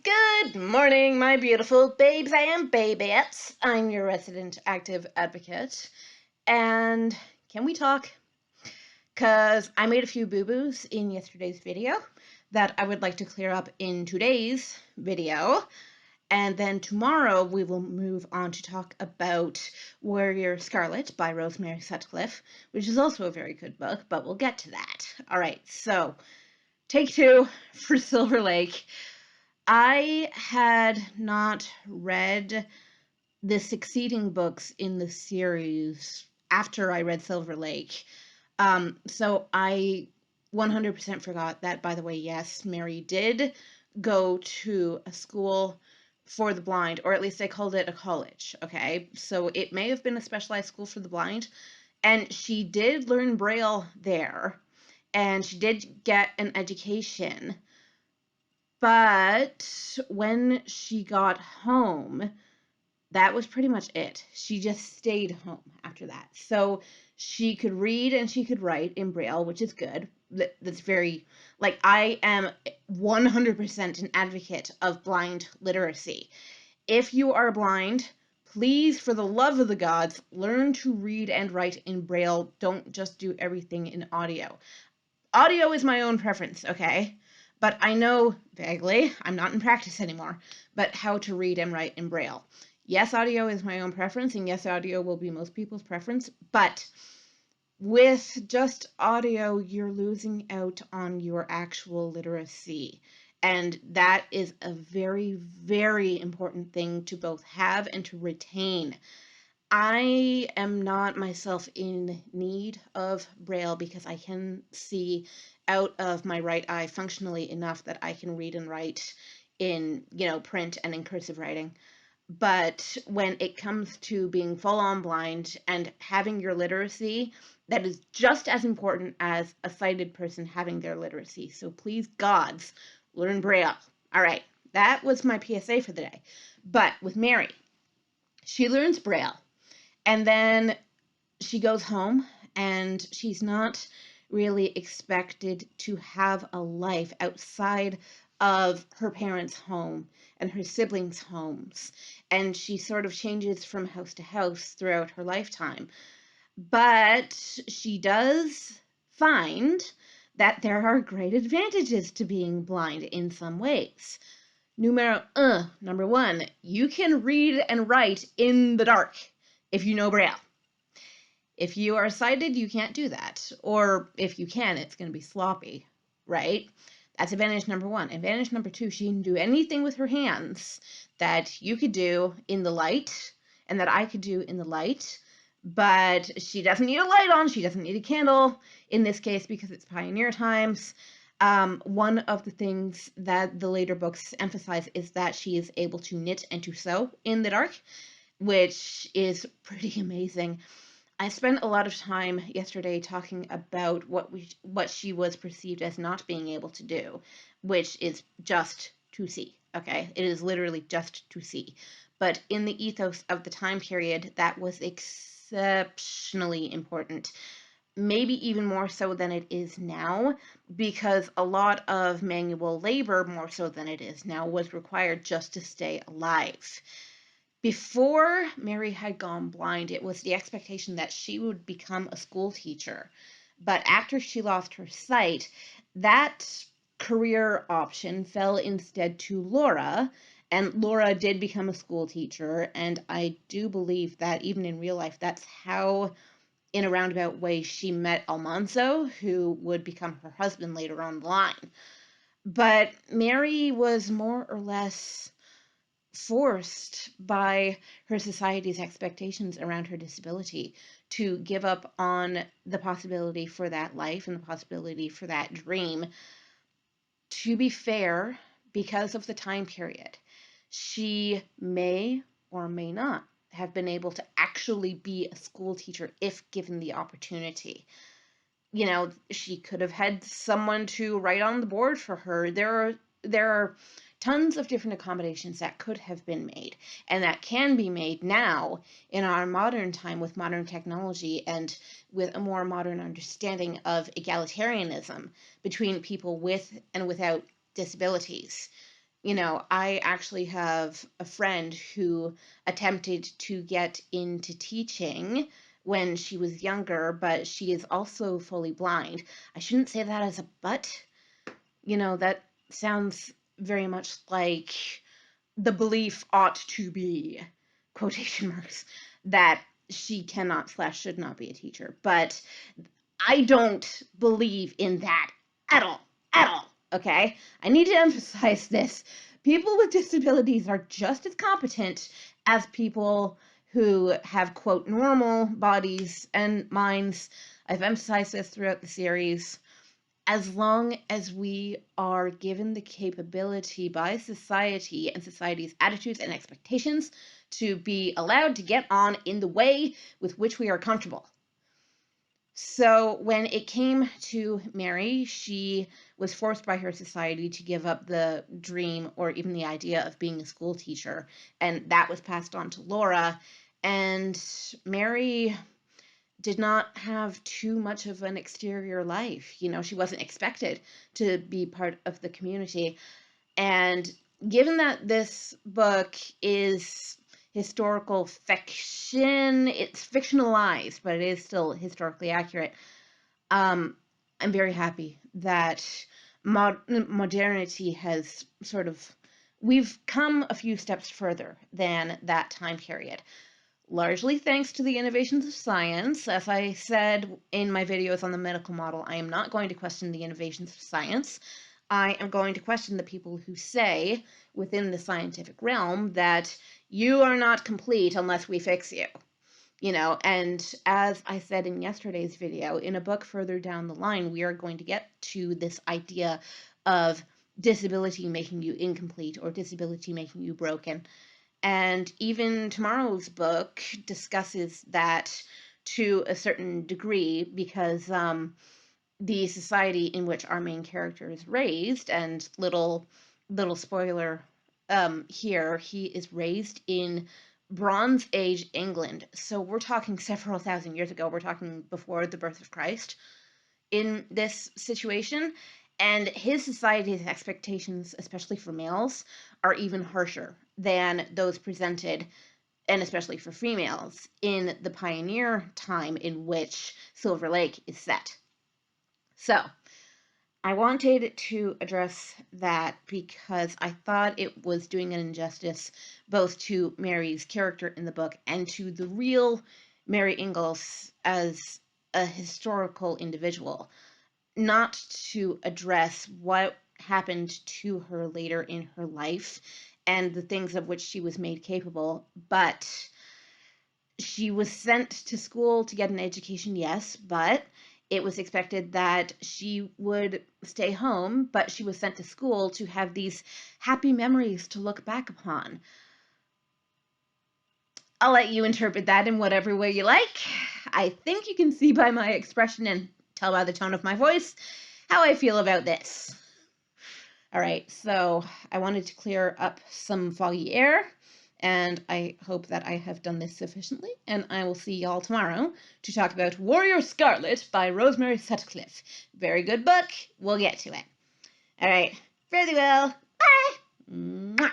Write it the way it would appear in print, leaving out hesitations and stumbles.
Good morning, my beautiful babes and babettes. I'm your resident active advocate. And can we talk? Because I made a few boo-boos in yesterday's video that I would like to clear up in today's video. And then tomorrow we will move on to talk about Warrior Scarlet by Rosemary Sutcliffe, which is also a very good book, but we'll get to that. All right, so take two for Silver Lake. I had not read the succeeding books in the series after I read Silver Lake. So I 100% forgot that, by the way, yes, Mary did go to a school for the blind, or at least they called it a college, okay? So it may have been a specialized school for the blind, and she did learn Braille there, and she did get an education. But when she got home, that was pretty much it. She just stayed home after that. So she could read and she could write in Braille, which is good. That's very, like, I am 100% an advocate of blind literacy. If you are blind, please, for the love of the gods, learn to read and write in Braille. Don't just do everything in audio. Audio is my own preference, okay? But I know vaguely, I'm not in practice anymore, but how to read and write in Braille. Yes, audio is my own preference, and yes, audio will be most people's preference, but with just audio, you're losing out on your actual literacy. And that is a very, very important thing to both have and to retain. I am not myself in need of Braille because I can see out of my right eye functionally enough that I can read and write in, print and in cursive writing. But when it comes to being full on blind and having your literacy, that is just as important as a sighted person having their literacy. So please, gods, learn Braille. All right, that was my PSA for the day. But with Mary, she learns Braille. And then she goes home and she's not really expected to have a life outside of her parents' home and her siblings' homes. And she sort of changes from house to house throughout her lifetime. But she does find that there are great advantages to being blind in some ways. Number one, you can read and write in the dark if you know Braille. If you are sighted, you can't do that. Or if you can, it's going to be sloppy, right? That's advantage number one. Advantage number two, she can do anything with her hands that you could do in the light and that I could do in the light. But she doesn't need a light on. She doesn't need a candle in this case because it's pioneer times. One of the things that the later books emphasize is that she is able to knit and to sew in the dark, which is pretty amazing. I spent a lot of time yesterday talking about what she was perceived as not being able to do, which is just to see, okay? It is literally just to see. But in the ethos of the time period, that was exceptionally important. Maybe even more so than it is now, because a lot of manual labor, more so than it is now, was required just to stay alive. Before Mary had gone blind, it was the expectation that she would become a school teacher. But after she lost her sight, that career option fell instead to Laura, and Laura did become a school teacher, and I do believe that even in real life, that's how, in a roundabout way, she met Almanzo, who would become her husband later on the line. But Mary was more or less forced by her society's expectations around her disability to give up on the possibility for that life and the possibility for that dream. To be fair, because of the time period, she may or may not have been able to actually be a school teacher if given the opportunity. She could have had someone to write on the board for her. There are tons of different accommodations that could have been made and that can be made now in our modern time with modern technology and with a more modern understanding of egalitarianism between people with and without disabilities. You know, I actually have a friend who attempted to get into teaching when she was younger, but she is also fully blind. I shouldn't say that as a but. You know, that sounds very much like the belief ought to be, quotation marks, that she cannot / should not be a teacher. But I don't believe in that at all. At all. Okay? I need to emphasize this. People with disabilities are just as competent as people who have, quote, normal bodies and minds. I've emphasized this throughout the series. As long as we are given the capability by society and society's attitudes and expectations to be allowed to get on in the way with which we are comfortable. So when it came to Mary, she was forced by her society to give up the dream or even the idea of being a school teacher, and that was passed on to Laura. And Mary did not have too much of an exterior life. You know, she wasn't expected to be part of the community. And given that this book is historical fiction, it's fictionalized, but it is still historically accurate. I'm very happy that modernity has sort of, we've come a few steps further than that time period, largely thanks to the innovations of science. As I said in my videos on the medical model, I am not going to question the innovations of science. I am going to question the people who say within the scientific realm that you are not complete unless we fix you. You know, and as I said in yesterday's video, in a book further down the line, we are going to get to this idea of disability making you incomplete or disability making you broken. And even tomorrow's book discusses that to a certain degree because the society in which our main character is raised, and little spoiler here, he is raised in Bronze Age England. So we're talking several thousand years ago. We're talking before the birth of Christ in this situation. And his society's expectations, especially for males, are even harsher than those presented, and especially for females, in the pioneer time in which Silver Lake is set. So, I wanted to address that because I thought it was doing an injustice both to Mary's character in the book and to the real Mary Ingalls as a historical individual, not to address what happened to her later in her life and the things of which she was made capable. But she was sent to school to get an education, yes, but it was expected that she would stay home, but she was sent to school to have these happy memories to look back upon. I'll let you interpret that in whatever way you like. I think you can see by my expression and tell by the tone of my voice how I feel about this. All right, so I wanted to clear up some foggy air, and I hope that I have done this sufficiently, and I will see y'all tomorrow to talk about Warrior Scarlet by Rosemary Sutcliffe. Very good book. We'll get to it. All right, fairly well. Bye! Mwah.